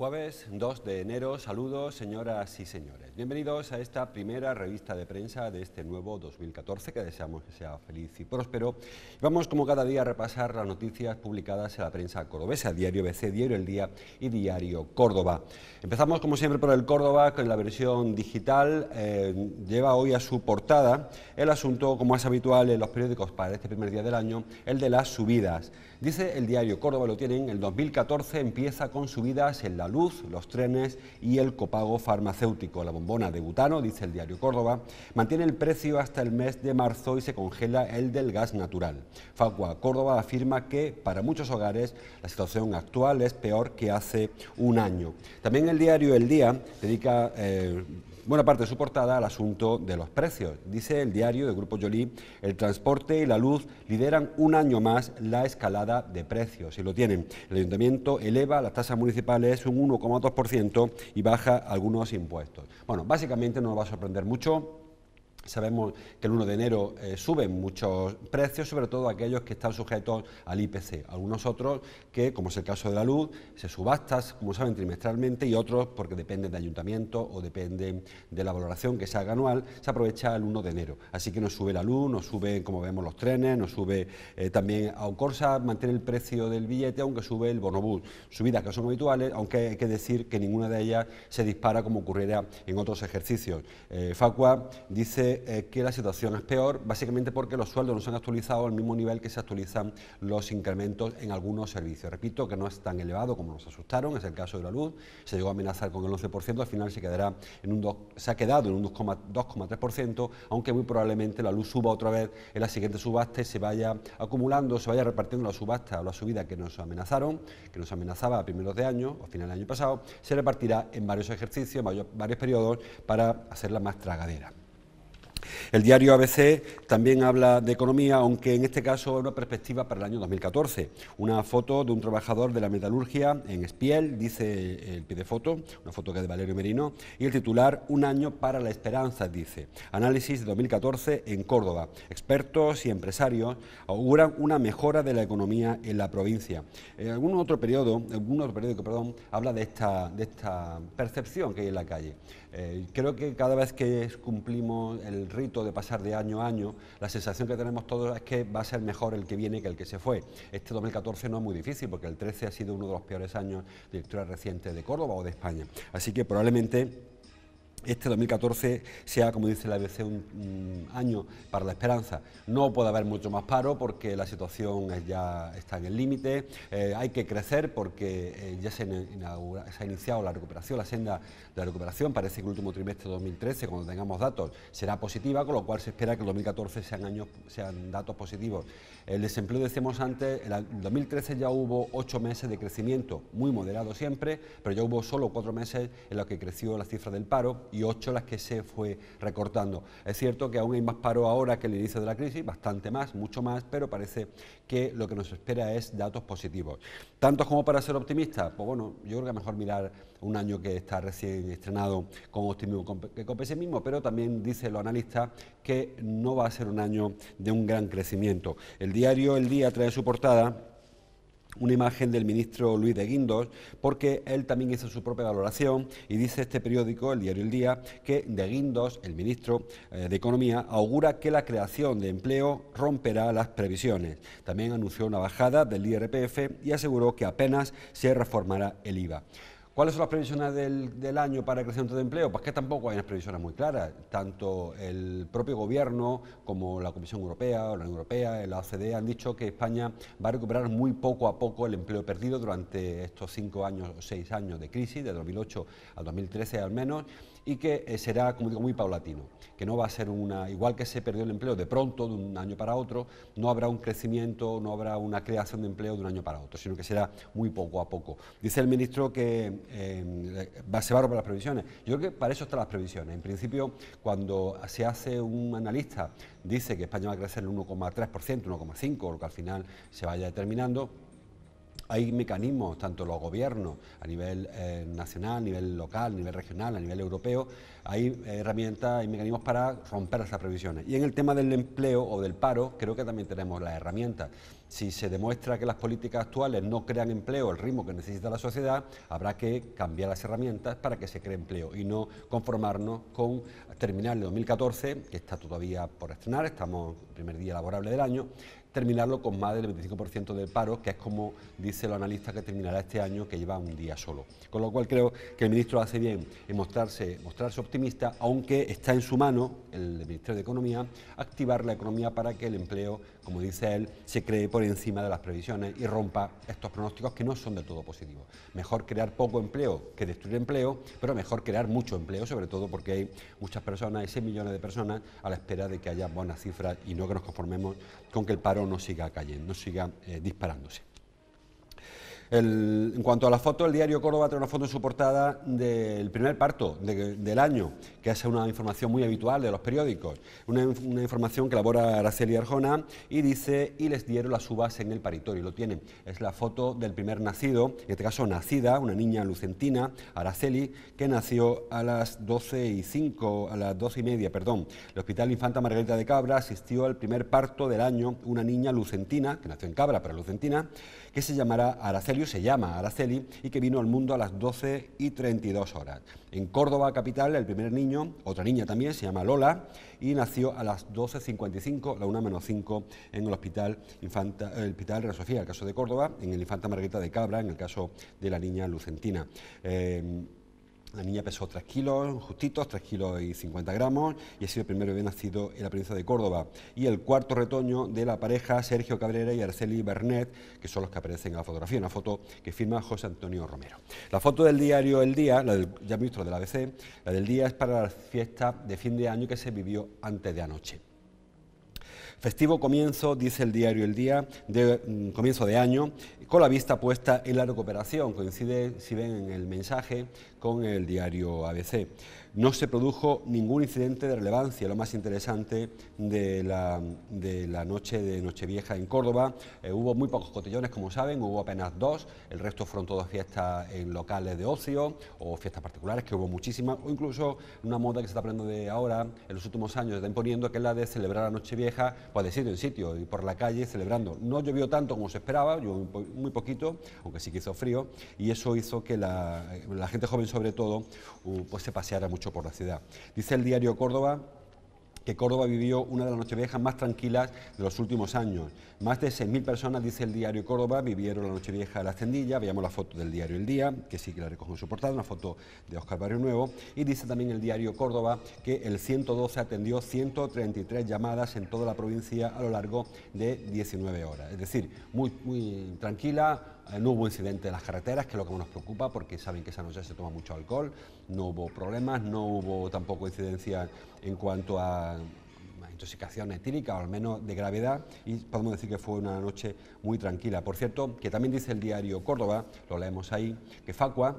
Jueves 2 de enero, saludos señoras y señores. Bienvenidos a esta primera revista de prensa de este nuevo 2014, que deseamos que sea feliz y próspero. Vamos como cada día a repasar las noticias publicadas en la prensa cordobesa, Diario ABC, Diario El Día y Diario Córdoba. Empezamos como siempre por el Córdoba, con la versión digital. Lleva hoy a su portada el asunto, como es habitual en los periódicos para este primer día del año, el de las subidas. Dice el Diario Córdoba, lo tienen, el 2014 empieza con subidas en la luz, los trenes y el copago farmacéutico. La bombona de butano, dice el Diario Córdoba, mantiene el precio hasta el mes de marzo y se congela el del gas natural. Facua Córdoba afirma que para muchos hogares la situación actual es peor que hace un año. También el diario El Día dedica buena parte de su portada al asunto de los precios. Dice el diario del Grupo Joly, el transporte y la luz lideran un año más la escalada de precios. Y lo tienen. El Ayuntamiento eleva las tasas municipales un 1,2% y baja algunos impuestos. Bueno, básicamente no nos va a sorprender mucho. Sabemos que el 1 de enero suben muchos precios, sobre todo aquellos que están sujetos al IPC. Algunos otros que, como es el caso de la luz, se subastan, como saben, trimestralmente, y otros porque dependen de ayuntamiento o dependen de la valoración que se haga anual, se aprovecha el 1 de enero. Así que nos sube la luz, nos sube, como vemos, los trenes, nos sube también Aucorsa, mantiene el precio del billete, aunque sube el bonobús. Subidas que son habituales, aunque hay que decir que ninguna de ellas se dispara como ocurriera en otros ejercicios. Facua dice que la situación es peor, básicamente porque los sueldos no se han actualizado al mismo nivel que se actualizan los incrementos en algunos servicios. Repito que no es tan elevado como nos asustaron, es el caso de la luz, se llegó a amenazar con el 11%, al final se ha quedado en un 2,3%, aunque muy probablemente la luz suba otra vez en la siguiente subasta y se vaya acumulando, se vaya repartiendo la subasta o la subida que nos amenazaron, que nos amenazaba a primeros de año o a final del año pasado, se repartirá en varios ejercicios, varios periodos para hacerla más tragadera. El diario ABC también habla de economía, aunque en este caso es una perspectiva para el año 2014. Una foto de un trabajador de la metalurgia en Espiel, dice el pie de foto, una foto que es de Valerio Merino, y el titular, un año para la esperanza, dice. Análisis de 2014 en Córdoba. Expertos y empresarios auguran una mejora de la economía en la provincia. Algún otro periódico habla de esta percepción que hay en la calle. Creo que cada vez que cumplimos el rito de pasar de año a año, la sensación que tenemos todos es que va a ser mejor el que viene que el que se fue. Este 2014 no es muy difícil, porque el 13 ha sido uno de los peores años de la historia reciente de Córdoba o de España. Así que probablemente este 2014 sea, como dice la ABC, un año para la esperanza. No puede haber mucho más paro porque la situación ya está en el límite. Hay que crecer porque ya se ha iniciado la recuperación, la senda de la recuperación. Parece que el último trimestre de 2013, cuando tengamos datos, será positiva, con lo cual se espera que el 2014 sean datos positivos. El desempleo, decíamos antes, en el 2013 ya hubo 8 meses de crecimiento, muy moderado siempre, pero ya hubo solo 4 meses en los que creció la cifra del paro y 8 las que se fue recortando. Es cierto que aún hay más paro ahora que el inicio de la crisis, bastante más, mucho más, pero parece que lo que nos espera es datos positivos. ¿Tantos como para ser optimistas? Pues bueno, yo creo que es mejor mirar un año que está recién estrenado con optimismo que con pesimismo, pero también dicen los analistas que no va a ser un año de un gran crecimiento. El diario El Día trae su portada una imagen del ministro Luis de Guindos, porque él también hizo su propia valoración y dice este periódico, el diario El Día, que de Guindos, el ministro de Economía, augura que la creación de empleo romperá las previsiones. También anunció una bajada del IRPF y aseguró que apenas se reformará el IVA. ¿Cuáles son las previsiones del año para el crecimiento de empleo? Pues que tampoco hay unas previsiones muy claras. Tanto el propio Gobierno como la Comisión Europea, la Unión Europea, la OCDE han dicho que España va a recuperar muy poco a poco el empleo perdido durante estos 5 años o 6 años de crisis, de 2008 al 2013 al menos, y que será, como digo, muy paulatino, que no va a ser igual que se perdió el empleo de pronto, de un año para otro, no habrá un crecimiento, no habrá una creación de empleo de un año para otro, sino que será muy poco a poco. Dice el ministro que se va a romper las previsiones. Yo creo que para eso están las previsiones. En principio, cuando se hace un analista, dice que España va a crecer el 1,3%, 1,5%, lo que al final se vaya determinando. hay mecanismos, tanto los gobiernos a nivel nacional, a nivel local, a nivel regional, a nivel europeo, hay herramientas, hay mecanismos para romper esas previsiones. Y en el tema del empleo o del paro, creo que también tenemos las herramientas. Si se demuestra que las políticas actuales no crean empleo al ritmo que necesita la sociedad, habrá que cambiar las herramientas para que se cree empleo y no conformarnos con terminar el 2014, que está todavía por estrenar, estamos en el primer día laborable del año, terminarlo con más del 25% del paro, que es como dice los analistas que terminará este año, que lleva un día solo. Con lo cual creo que el ministro hace bien en mostrarse optimista, aunque está en su mano, el Ministerio de Economía, activar la economía para que el empleo, como dice él, se cree por encima de las previsiones y rompa estos pronósticos que no son del todo positivos. Mejor crear poco empleo que destruir empleo, pero mejor crear mucho empleo, sobre todo porque hay muchas personas, hay 6 millones de personas a la espera de que haya buenas cifras y no que nos conformemos con que el paro no siga cayendo, no siga disparándose. En cuanto a la foto, el diario Córdoba trae una foto en su portada del primer parto del año, que es una información muy habitual de los periódicos, una información que elabora Araceli Arjona y dice, y les dieron las uvas en el paritorio, lo tienen, es la foto del primer nacido, en este caso nacida, una niña lucentina, Araceli, que nació a las 12:30, perdón. El Hospital Infanta Margarita de Cabra asistió al primer parto del año, una niña lucentina, que nació en Cabra, pero lucentina, que se llamará Araceli, se llama Araceli, y que vino al mundo a las 12:32 horas. En Córdoba capital, el primer niño, otra niña también, se llama Lola, y nació a las 12:55, la 1:05, en el Hospital Reina Sofía, en el caso de Córdoba, en el Infanta Margarita de Cabra, en el caso de la niña lucentina. La niña pesó 3 kilos, justitos, 3 kilos y 50 gramos, y ha sido el primer bebé nacido en la provincia de Córdoba. Y el cuarto retoño de la pareja Sergio Cabrera y Araceli Bernet, que son los que aparecen en la fotografía, una foto que firma José Antonio Romero. La foto del diario El Día, la del ya ministro del ABC, la del día es para la fiesta de fin de año que se vivió antes de anoche. Festivo comienzo, dice el diario El Día, comienzo de año, con la vista puesta en la recuperación. Coincide, si ven en el mensaje, con el diario ABC. No se produjo ningún incidente de relevancia, lo más interesante de la noche de Nochevieja en Córdoba. Hubo muy pocos cotillones, como saben, hubo apenas 2, el resto fueron todas fiestas en locales de ocio o fiestas particulares, que hubo muchísimas, o incluso una moda que se está aprendiendo de ahora, en los últimos años, se está imponiendo, que es la de celebrar la Nochevieja, pues de sitio en sitio y por la calle celebrando. No llovió tanto como se esperaba, llovió muy poquito, aunque sí que hizo frío, y eso hizo que la gente joven, sobre todo, pues se paseara mucho por la ciudad. Dice el diario Córdoba que Córdoba vivió una de las Nocheviejas más tranquilas de los últimos años. Más de 6.000 personas, dice el diario Córdoba, vivieron la Nochevieja de la Ascendilla. Veamos la foto del diario El Día, que sí que la recoge en su portada, una foto de Óscar Barrio Nuevo. Y dice también el diario Córdoba que el 112 atendió 133 llamadas en toda la provincia a lo largo de 19 horas. Es decir, muy tranquila. No hubo incidente en las carreteras, que es lo que nos preocupa, porque saben que esa noche se toma mucho alcohol, no hubo problemas, no hubo tampoco incidencia en cuanto a intoxicación etílica, o al menos de gravedad, y podemos decir que fue una noche muy tranquila. Por cierto, que también dice el diario Córdoba, lo leemos ahí, que Facua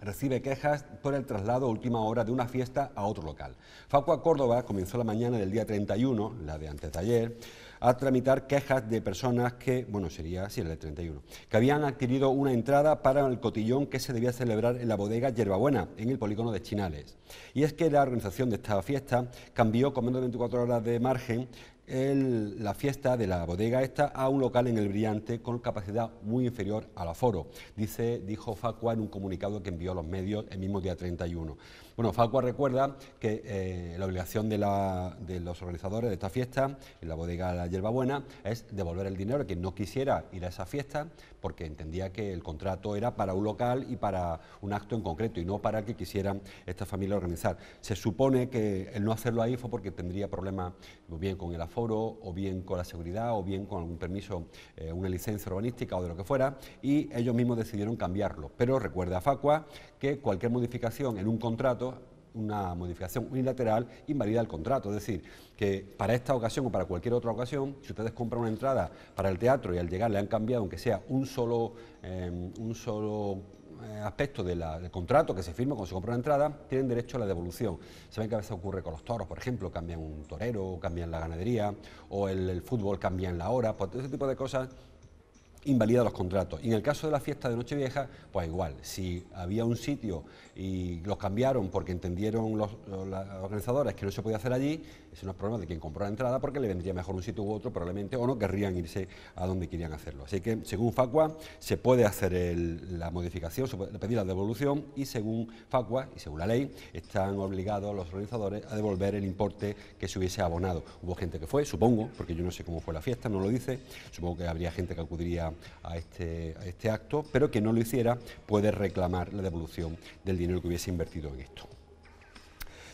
recibe quejas por el traslado a última hora de una fiesta a otro local. Facua Córdoba comenzó la mañana del día 31, la de antes de ayer, a tramitar quejas de personas que, bueno, sería así el de 31, que habían adquirido una entrada para el cotillón que se debía celebrar en la bodega Yerbabuena, en el polígono de Chinales. Y es que la organización de esta fiesta cambió con menos de 24 horas de margen la fiesta de la bodega esta a un local en El Brillante con capacidad muy inferior al aforo, dijo Facua en un comunicado que envió a los medios el mismo día 31. Bueno, Facua recuerda que la obligación de los organizadores de esta fiesta, en la bodega La Yerbabuena, es devolver el dinero a quien no quisiera ir a esa fiesta, porque entendía que el contrato era para un local y para un acto en concreto, y no para el que quisiera esta familia organizar. Se supone que el no hacerlo ahí fue porque tendría problemas o bien con el aforo, o bien con la seguridad, o bien con un permiso, una licencia urbanística o de lo que fuera, y ellos mismos decidieron cambiarlo. Pero recuerda a Facua que cualquier modificación en un contrato, una modificación unilateral, invalida el contrato. Es decir, que para esta ocasión o para cualquier otra ocasión, si ustedes compran una entrada para el teatro y al llegar le han cambiado, aunque sea un solo aspecto del contrato que se firma cuando se compra una entrada, tienen derecho a la devolución. Saben que a veces ocurre con los toros, por ejemplo, cambian un torero, cambian la ganadería, o el fútbol cambian la hora, pues ese tipo de cosas invalida los contratos. Y en el caso de la fiesta de Nochevieja, pues igual, si había un sitio y los cambiaron porque entendieron los organizadores que no se podía hacer allí, ese no es problema de quien compró la entrada, porque le vendría mejor un sitio u otro probablemente, o no querrían irse a donde querían hacerlo. Así que según Facua se puede hacer la modificación, se puede pedir la devolución, y según Facua y según la ley están obligados los organizadores a devolver el importe que se hubiese abonado. Hubo gente que fue, supongo, porque yo no sé cómo fue la fiesta, no lo dice, supongo que habría gente que acudiría a este acto, pero que no lo hiciera puede reclamar la devolución del dinero que hubiese invertido en esto.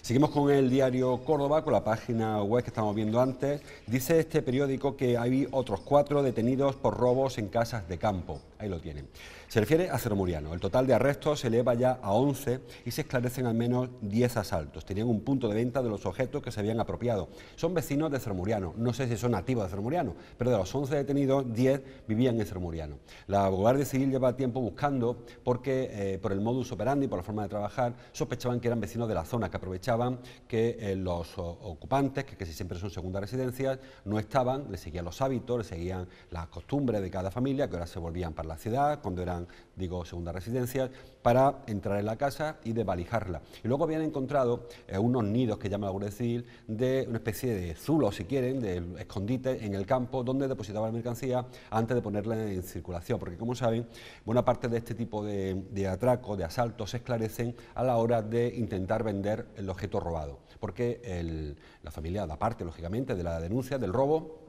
Seguimos con el diario Córdoba, con la página web que estamos viendo antes. Dice este periódico que hay otros 4 detenidos por robos en casas de campo. Ahí lo tienen. Se refiere a Cerro-Muriano. El total de arrestos se eleva ya a 11 y se esclarecen al menos 10 asaltos. Tenían un punto de venta de los objetos que se habían apropiado. Son vecinos de Cerro-Muriano. No sé si son nativos de Cerro-Muriano, pero de los 11 detenidos, 10 vivían en Cerro-Muriano. La Guardia Civil lleva tiempo buscando porque por el modus operandi, por la forma de trabajar, sospechaban que eran vecinos de la zona, que aprovechaban que los ocupantes, que casi siempre son segundas residencias, no estaban, le seguían los hábitos, le seguían las costumbres de cada familia, que ahora se volvían para la ciudad, cuando eran, digo, segundas residencias, para entrar en la casa y desvalijarla. Y luego habían encontrado unos nidos que llama la Guardia Civil, de una especie de zulo, si quieren, de escondite en el campo, donde depositaban la mercancía antes de ponerla en circulación, porque como saben, buena parte de este tipo de atracos, de asaltos, se esclarecen a la hora de intentar vender el objeto robado, porque la familia da parte, lógicamente, de la denuncia del robo,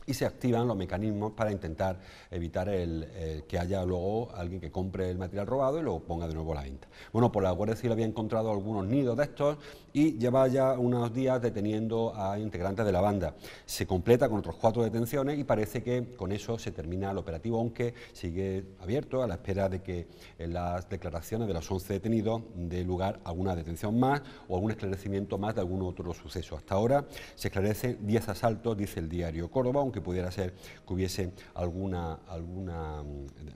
y se activan los mecanismos para intentar evitar que haya luego alguien que compre el material robado y lo ponga de nuevo a la venta. Bueno, pues la Guardia Civil había encontrado algunos nidos de estos y lleva ya unos días deteniendo a integrantes de la banda. Se completa con otros 4 detenciones y parece que con eso se termina el operativo, aunque sigue abierto a la espera de que en las declaraciones de los 11 detenidos dé lugar a alguna detención más o algún esclarecimiento más de algún otro suceso. Hasta ahora se esclarecen 10 asaltos, dice el diario Córdoba, aunque pudiera ser que hubiese alguna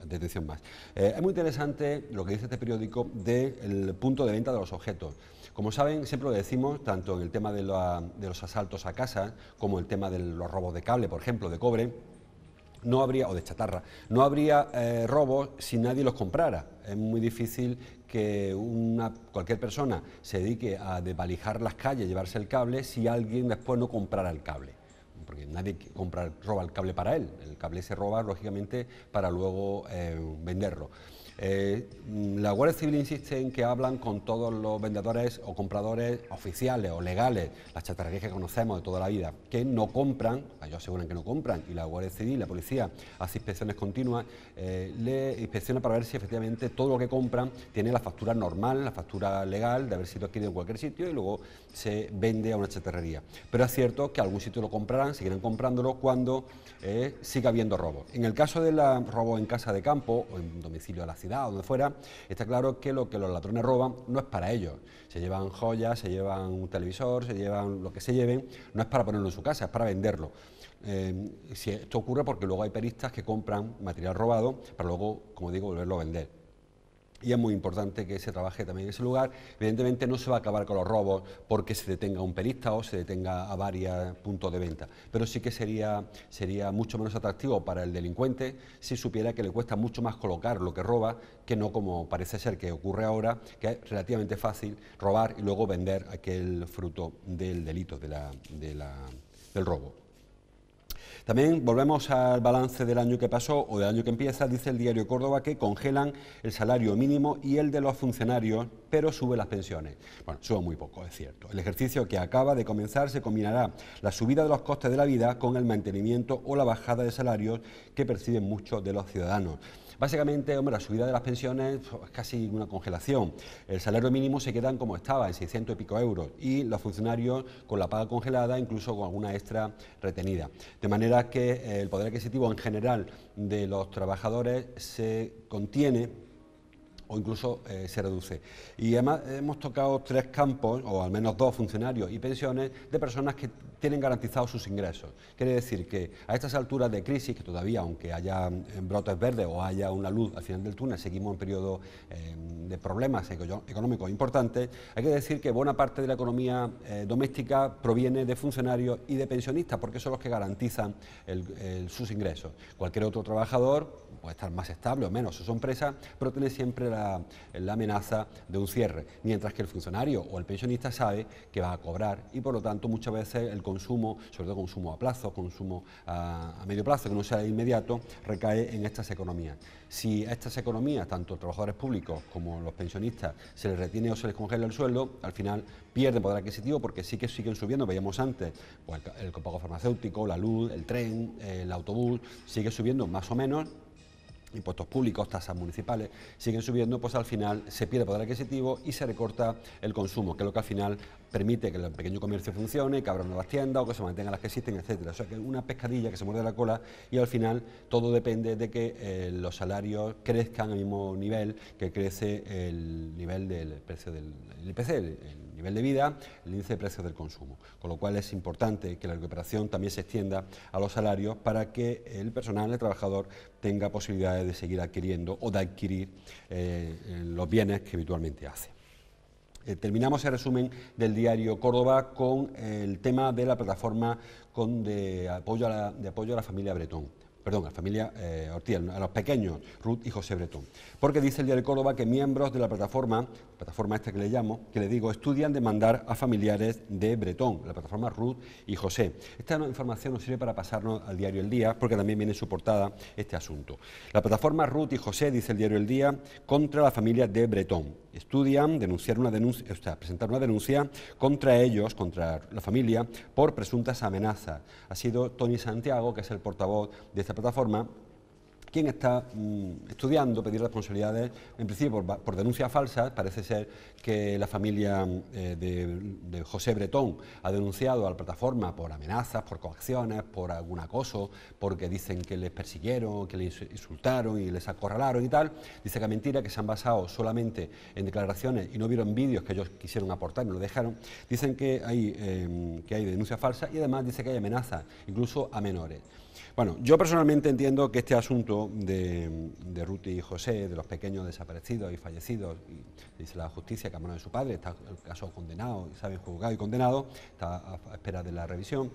detención más. Es muy interesante lo que dice este periódico del punto de venta de los objetos. Como saben, siempre lo decimos, tanto en el tema de los asaltos a casa, como el tema de los robos de cable, por ejemplo, de cobre, no habría, o de chatarra, no habría robos si nadie los comprara. Es muy difícil que cualquier persona se dedique a desvalijar las calles, llevarse el cable, si alguien después no comprara el cable, porque nadie roba el cable para él. El cable se roba, lógicamente, para luego venderlo. La Guardia Civil insiste en que hablan con todos los vendedores o compradores oficiales o legales, las chatarrerías que conocemos de toda la vida, que no compran, ellos aseguran que no compran, y la Guardia Civil, la policía, hace inspecciones continuas, le inspecciona para ver si efectivamente todo lo que compran tiene la factura normal, la factura legal de haber sido adquirido en cualquier sitio y luego se vende a una chatarrería. Pero es cierto que algún sitio lo comprarán, seguirán comprándolo cuando siga habiendo robos. En el caso de los robos en casa de campo o en domicilio de la ciudad o donde fuera, está claro que lo que los ladrones roban no es para ellos. Se llevan joyas, se llevan un televisor, se llevan lo que se lleven, no es para ponerlo en su casa, es para venderlo. Si esto ocurre porque luego hay peristas que compran material robado para luego, como digo, volverlo a vender. Y es muy importante que se trabaje también en ese lugar. Evidentemente no se va a acabar con los robos porque se detenga un perista o se detenga a varios puntos de venta, pero sí que sería mucho menos atractivo para el delincuente si supiera que le cuesta mucho más colocar lo que roba, que no como parece ser que ocurre ahora, que es relativamente fácil robar y luego vender aquel fruto del delito, del robo. También volvemos al balance del año que pasó o del año que empieza. Dice el diario Córdoba que congelan el salario mínimo y el de los funcionarios, pero sube las pensiones. Bueno, sube muy poco, es cierto. El ejercicio que acaba de comenzar se combinará la subida de los costes de la vida con el mantenimiento o la bajada de salarios que perciben muchos de los ciudadanos. Básicamente, hombre, la subida de las pensiones es casi una congelación. El salario mínimo se queda como estaba, en 600 y pico euros, y los funcionarios con la paga congelada, incluso con alguna extra retenida. De manera que el poder adquisitivo en general de los trabajadores se contiene o incluso se reduce. Y además hemos tocado 3 campos, o al menos 2, funcionarios y pensiones, de personas que tienen garantizados sus ingresos. Quiere decir que a estas alturas de crisis, que todavía, aunque haya brotes verdes o haya una luz al final del túnel, seguimos en periodo de problemas económicos importantes, hay que decir que buena parte de la economía doméstica proviene de funcionarios y de pensionistas, porque son los que garantizan sus ingresos. Cualquier otro trabajador puede estar más estable o menos en su empresa, pero tiene siempre la amenaza de un cierre, mientras que el funcionario o el pensionista sabe que va a cobrar y por lo tanto muchas veces el consumo, sobre todo consumo a plazo, consumo a medio plazo, que no sea inmediato, recae en estas economías. Si a estas economías, tanto los trabajadores públicos como los pensionistas, se les retiene o se les congela el sueldo, al final pierden poder adquisitivo porque sí que siguen subiendo, veíamos antes, pues el copago farmacéutico, la luz, el tren, el autobús, sigue subiendo más o menos. Impuestos públicos, tasas municipales, siguen subiendo, pues al final se pierde poder adquisitivo y se recorta el consumo, que es lo que al final permite que el pequeño comercio funcione, que abran nuevas tiendas o que se mantengan las que existen, etcétera. O sea, que es una pescadilla que se muerde la cola y al final todo depende de que los salarios crezcan al mismo nivel que crece el nivel del precio del IPC, el nivel de vida, el índice de precios del consumo. Con lo cual es importante que la recuperación también se extienda a los salarios para que el personal, el trabajador, tenga posibilidades de seguir adquiriendo o de adquirir los bienes que habitualmente hace. Terminamos el resumen del diario Córdoba con el tema de la plataforma de apoyo a la familia Bretón. Perdón, a la familia Ortiz, a los pequeños, Ruth y José Bretón. Porque dice el diario Córdoba que miembros de la plataforma esta que le llamo, que le digo, estudian demandar a familiares de Bretón, la plataforma Ruth y José. Esta información nos sirve para pasarnos al diario El Día, porque también viene en su portada este asunto. La plataforma Ruth y José, dice el diario El Día, contra la familia de Bretón. Estudian presentar una denuncia contra ellos, contra la familia, por presuntas amenazas. Ha sido Tony Santiago, que es el portavoz de esta plataforma, quien está estudiando pedir responsabilidades, en principio por denuncias falsas. Parece ser que la familia de José Bretón ha denunciado a la plataforma por amenazas, por coacciones, por algún acoso, porque dicen que les persiguieron, que les insultaron y les acorralaron y tal. Dice que es mentira, que se han basado solamente en declaraciones y no vieron vídeos que ellos quisieron aportar y no lo dejaron. Dicen que hay denuncias falsas y además dice que hay amenazas, incluso a menores. Bueno, yo personalmente entiendo que este asunto de Ruth y José, de los pequeños desaparecidos y fallecidos, y dice la justicia que a mano de su padre, está el caso condenado, sabe, juzgado y condenado, está a espera de la revisión,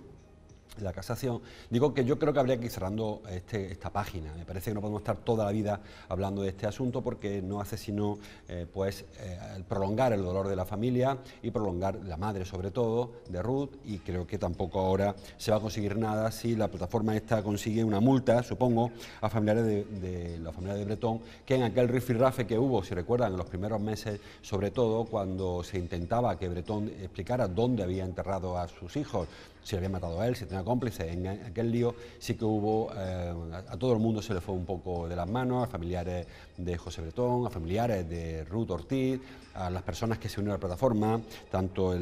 de la casación. Digo que yo creo que habría que ir cerrando esta página. Me parece que no podemos estar toda la vida hablando de este asunto porque no hace sino prolongar el dolor de la familia y prolongar la madre, sobre todo, de Ruth, y creo que tampoco ahora se va a conseguir nada si la plataforma esta consigue una multa, supongo, a familiares de la familia de Bretón, que en aquel rifirrafe que hubo, si recuerdan, en los primeros meses, sobre todo cuando se intentaba que Bretón explicara dónde había enterrado a sus hijos, si le había matado a él, si tenía cómplices, en aquel lío sí que hubo, a todo el mundo se le fue un poco de las manos, a familiares de José Bretón, a familiares de Ruth Ortiz, a las personas que se unieron a la plataforma, tanto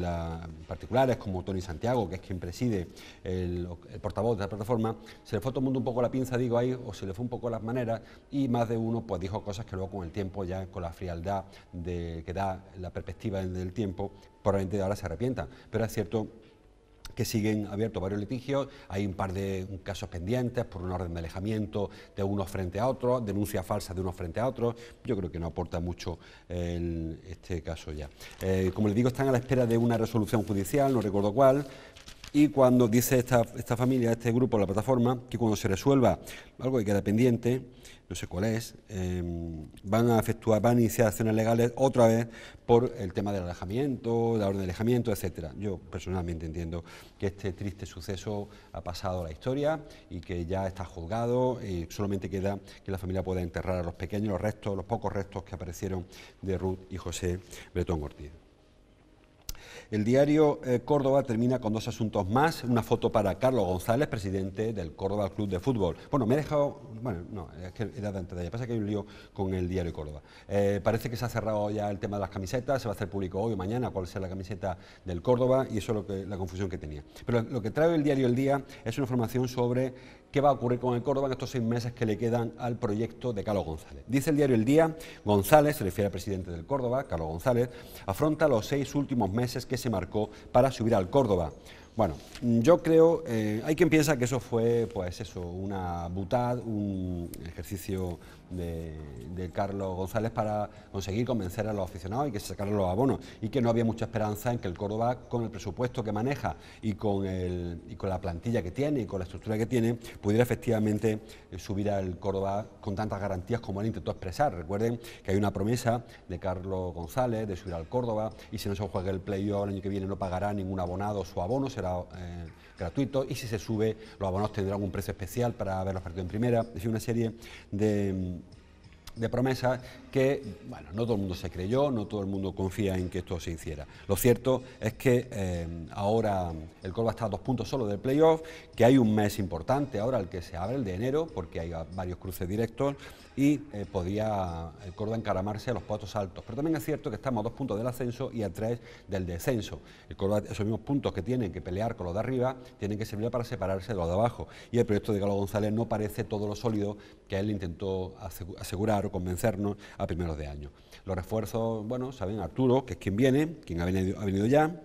particulares como Tony Santiago, que es quien preside el portavoz de la plataforma. Se le fue a todo el mundo un poco la pinza, digo ahí, o se le fue un poco las maneras, y más de uno pues dijo cosas que luego con el tiempo, ya con la frialdad que da la perspectiva del tiempo, probablemente ahora se arrepientan. Pero es cierto que siguen abiertos varios litigios, hay un par de casos pendientes por una orden de alejamiento de unos frente a otros, denuncias falsas de unos frente a otros. Yo creo que no aporta mucho este caso ya. Como les digo, están a la espera de una resolución judicial, no recuerdo cuál, y cuando dice esta familia, este grupo, la plataforma, que cuando se resuelva algo que queda pendiente, no sé cuál es, van a iniciar acciones legales otra vez por el tema del alejamiento, de la orden de alejamiento, etcétera. Yo personalmente entiendo que este triste suceso ha pasado a la historia y que ya está juzgado y solamente queda que la familia pueda enterrar a los pequeños, los pocos restos que aparecieron de Ruth y José Bretón Ortiz. El diario Córdoba termina con dos asuntos más. Una foto para Carlos González, presidente del Córdoba Club de Fútbol. Bueno, me he dejado... Bueno, no, es que era de antes de ayer. Pasa que hay un lío con el diario Córdoba. Parece que se ha cerrado ya el tema de las camisetas. Se va a hacer público hoy o mañana cuál sea la camiseta del Córdoba y eso es la confusión que tenía. Pero lo que trae el diario El Día es una información sobre qué va a ocurrir con el Córdoba en estos 6 meses que le quedan al proyecto de Carlos González. Dice el diario El Día, González, se refiere al presidente del Córdoba, Carlos González, afronta los 6 últimos meses que se marcó para subir al Córdoba. Bueno, yo creo, hay quien piensa que eso fue, pues eso, una butad, un ejercicio de Carlos González para conseguir convencer a los aficionados y que se sacaran los abonos y que no había mucha esperanza en que el Córdoba, con el presupuesto que maneja y con la plantilla que tiene y con la estructura que tiene, pudiera efectivamente subir al Córdoba con tantas garantías como él intentó expresar. Recuerden que hay una promesa de Carlos González de subir al Córdoba y si no se juega el playoff el año que viene no pagará ningún abonado su abono, será gratuito y si se sube los abonos tendrán un precio especial para ver los partidos en primera. Es decir, una serie de promesas que, bueno, no todo el mundo se creyó, no todo el mundo confía en que esto se hiciera. Lo cierto es que ahora el Córdoba está a 2 puntos solo del playoff, que hay un mes importante ahora, el que se abre, el de enero, porque hay varios cruces directos y podía el Córdoba encaramarse a los puestos altos. Pero también es cierto que estamos a 2 puntos del ascenso y a 3 del descenso. El Córdoba, esos mismos puntos que tienen que pelear con los de arriba, tienen que servir para separarse de los de abajo. Y el proyecto de Carlos González no parece todo lo sólido que él intentó asegurar o convencernos a primeros de año. Los refuerzos, bueno, saben, Arturo, que es quien viene, quien ha venido ya,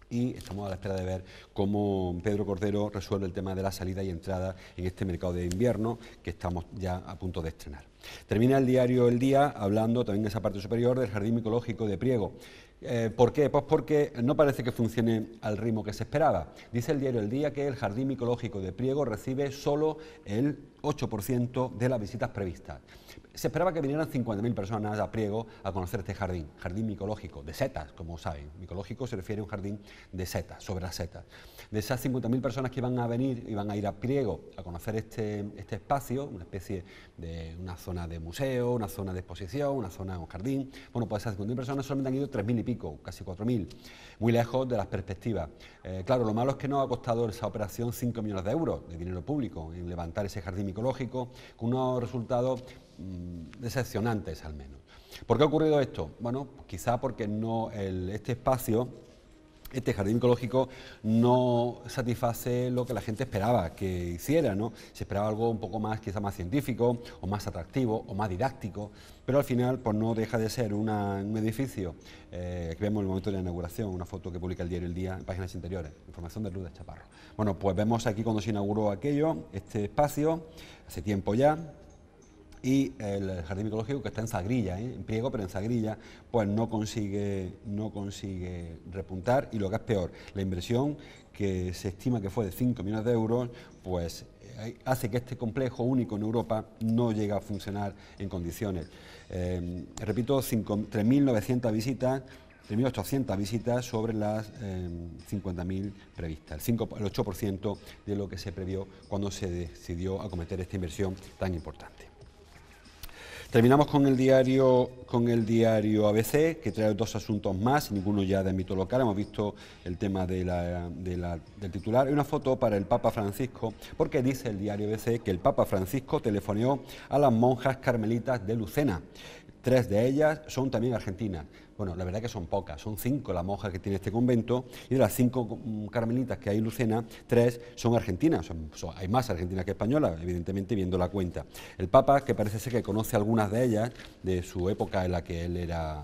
y estamos a la espera de ver cómo Pedro Cordero resuelve el tema de la salida y entrada en este mercado de invierno que estamos ya a punto de estrenar. Termina el diario El Día hablando también en esa parte superior del jardín micológico de Priego. ¿Por qué? Pues porque no parece que funcione al ritmo que se esperaba. Dice el diario El Día que el jardín micológico de Priego recibe solo el 8% de las visitas previstas. Se esperaba que vinieran 50.000 personas a Priego a conocer este jardín micológico, de setas, como saben. Micológico se refiere a un jardín de setas, sobre las setas. De esas 50.000 personas que iban a venir, iban a ir a Priego a conocer este espacio, una especie de una zona de museo, una zona de exposición, una zona de un jardín. Bueno, pues esas 50.000 personas solamente han ido 3.000 y pico, casi 4.000, muy lejos de las perspectivas. Claro, lo malo es que nos ha costado esa operación 5 millones de euros de dinero público en levantar ese jardín micológico, con unos resultados decepcionantes al menos. ¿Por qué ha ocurrido esto? Bueno, quizá porque este espacio, este jardín micológico, no satisface lo que la gente esperaba que hiciera, ¿no? Se esperaba algo un poco más, quizá más científico, o más atractivo, o más didáctico, pero al final pues no deja de ser un edificio, que vemos en el momento de la inauguración, una foto que publica el diario El Día en páginas interiores, información de Lourdes Chaparro. Bueno, pues vemos aquí cuando se inauguró aquello, este espacio, hace tiempo ya, y el jardín micológico que está en Zagrilla, en Priego, pero en Zagrilla, pues no consigue repuntar y lo que es peor, la inversión que se estima que fue de 5 millones de euros, pues hace que este complejo único en Europa no llegue a funcionar en condiciones. Repito, 3.900 visitas, 3.800 visitas sobre las 50.000 previstas, el 8% de lo que se previó cuando se decidió acometer esta inversión tan importante. Terminamos con el diario ABC, que trae 2 asuntos más, ninguno ya de ámbito local. Hemos visto el tema del titular. Hay una foto para el Papa Francisco, porque dice el diario ABC que el Papa Francisco telefoneó a las monjas carmelitas de Lucena. 3 de ellas son también argentinas. Bueno, la verdad que son pocas, son 5 las monjas que tiene este convento, y de las 5 carmelitas que hay en Lucena, 3 son argentinas. Hay más argentinas que españolas, evidentemente, viendo la cuenta. El Papa, que parece ser que conoce algunas de ellas, de su época en la que él era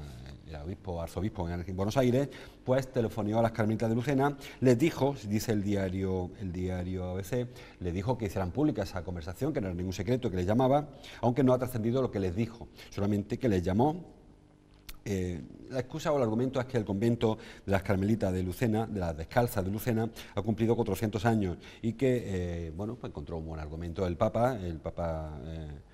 arzobispo en Buenos Aires, pues telefoneó a las carmelitas de Lucena, les dijo, dice el diario ABC, les dijo que hicieran pública esa conversación, que no era ningún secreto, que les llamaba, aunque no ha trascendido lo que les dijo, solamente que les llamó. La excusa o el argumento es que el convento de las Carmelitas de Lucena, de las Descalzas de Lucena, ha cumplido 400 años y que, bueno, pues encontró un buen argumento el Papa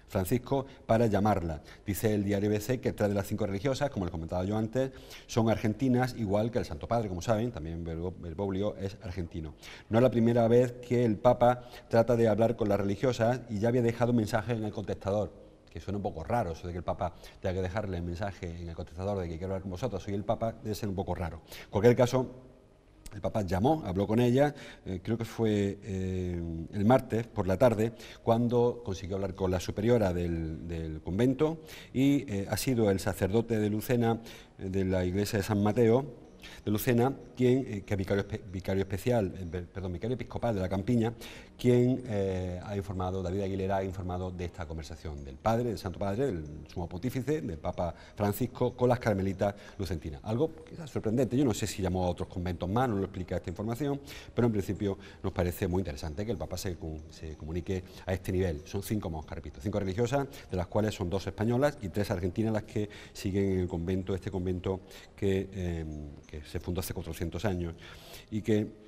Francisco para llamarla. Dice el diario ABC que 3 de las 5 religiosas, como les comentaba yo antes, son argentinas, igual que el Santo Padre, como saben, también Bergoglio es argentino. No es la primera vez que el Papa trata de hablar con las religiosas y ya había dejado un mensaje en el contestador, que suena un poco raro, eso de que el Papa tenga que dejarle el mensaje en el contestador de que quiero hablar con vosotros, soy el Papa, debe ser un poco raro. En cualquier caso, el Papa llamó, habló con ella, creo que fue el martes por la tarde, cuando consiguió hablar con la superiora del convento, y ha sido el sacerdote de Lucena, de la iglesia de San Mateo, de Lucena, quien, que es vicario episcopal de la Campiña, quien ha informado, David Aguilera ha informado de esta conversación del Padre, del Santo Padre, del Sumo Pontífice, del Papa Francisco, con las carmelitas lucentinas. Algo quizás sorprendente, yo no sé si llamó a otros conventos más, no lo explica esta información, pero en principio nos parece muy interesante que el Papa se comunique a este nivel. Son 5 monjas, repito, 5 religiosas, de las cuales son 2 españolas y 3 argentinas las que siguen en el convento, este convento que se fundó hace 400 años y que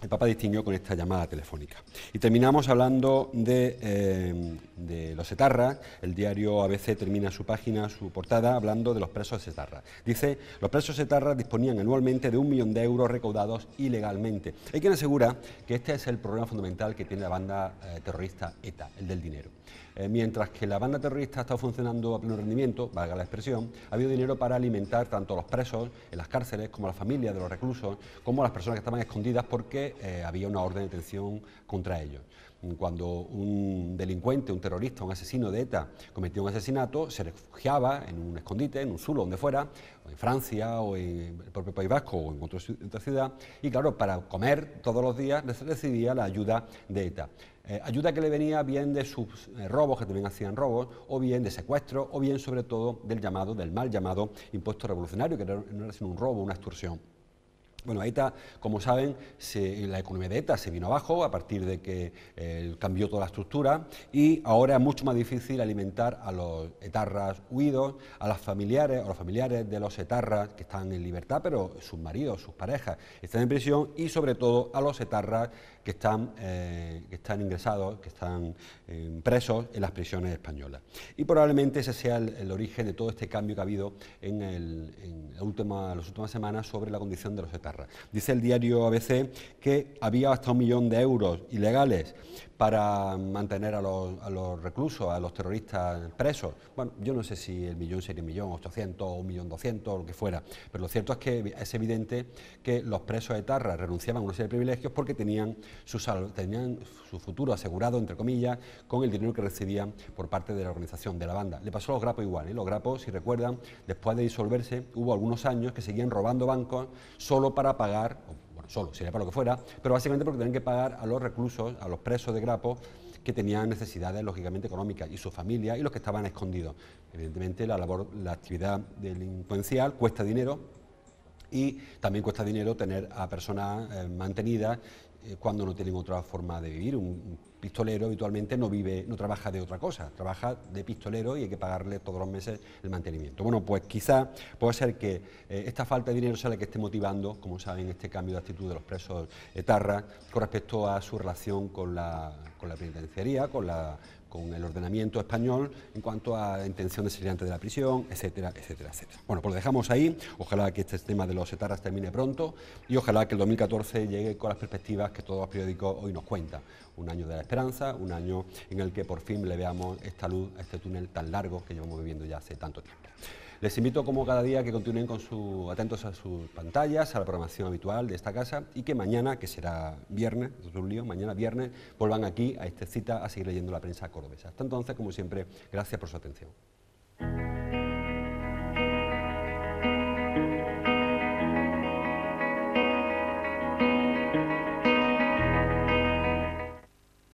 el Papa distinguió con esta llamada telefónica. Y terminamos hablando de los etarras. El diario ABC termina su página, su portada, hablando de los presos etarras. Dice, los presos etarras disponían anualmente de 1 millón de euros recaudados ilegalmente. Hay quien asegura que este es el problema fundamental que tiene la banda terrorista ETA, el del dinero. Mientras que la banda terrorista ha estado funcionando a pleno rendimiento, valga la expresión, ha habido dinero para alimentar tanto a los presos en las cárceles como a las familias de los reclusos, como a las personas que estaban escondidas porque había una orden de detención contra ellos. Cuando un delincuente, un terrorista, un asesino de ETA cometía un asesinato, se refugiaba en un escondite, en un zulo, donde fuera, o en Francia, o en el propio País Vasco, o en otra ciudad, y claro, para comer todos los días recibía la ayuda de ETA. Ayuda que le venía bien de sus robos, que también hacían robos, o bien de secuestros, o bien sobre todo del mal llamado impuesto revolucionario, que no era sino un robo, una extorsión. Bueno, ETA, como saben, la economía de ETA se vino abajo a partir de que cambió toda la estructura y ahora es mucho más difícil alimentar a los etarras huidos, a los familiares de los etarras que están en libertad, pero sus maridos, sus parejas están en prisión, y sobre todo a los etarras que están ingresados, que están presos en las prisiones españolas. Y probablemente ese sea el origen de todo este cambio que ha habido en las últimas semanas sobre la condición de los etarras. Dice el diario ABC que había hasta 1 millón de euros ilegales para mantener a los reclusos, a los terroristas presos. Bueno, yo no sé si el millón sería 1.800.000 o 1.200.000, lo que fuera, pero lo cierto es que es evidente que los presos etarras renunciaban a una serie de privilegios porque tenían su futuro asegurado, entre comillas, con el dinero que recibían por parte de la organización de la banda. Le pasó a los grapos igual, ¿eh? Los grapos, si recuerdan, después de disolverse, hubo algunos años que seguían robando bancos solo para pagar, solo, sería para lo que fuera, pero básicamente porque tenían que pagar a los reclusos, a los presos de Grapo, que tenían necesidades lógicamente económicas, y su familia, y los que estaban escondidos. Evidentemente la actividad delincuencial cuesta dinero, y también cuesta dinero tener a personas mantenidas cuando no tienen otra forma de vivir. Un pistolero habitualmente no trabaja de otra cosa, trabaja de pistolero y hay que pagarle todos los meses el mantenimiento. Bueno, pues quizá puede ser que esta falta de dinero sea la que esté motivando, como saben, este cambio de actitud de los presos etarras con respecto a su relación con la penitenciaría, con el ordenamiento español en cuanto a la intención de salir antes de la prisión, etcétera, etcétera, etcétera. Bueno, pues lo dejamos ahí. Ojalá que este tema de los etarras termine pronto y ojalá que el 2014 llegue con las perspectivas que todos los periódicos hoy nos cuentan. Un año de la esperanza, un año en el que por fin le veamos esta luz a este túnel tan largo que llevamos viviendo ya hace tanto tiempo. Les invito, como cada día, que continúen atentos a sus pantallas, a la programación habitual de esta casa, y que mañana, que será viernes, es un lío, mañana viernes, vuelvan aquí a esta cita a seguir leyendo la prensa cordobesa. Hasta entonces, como siempre, gracias por su atención.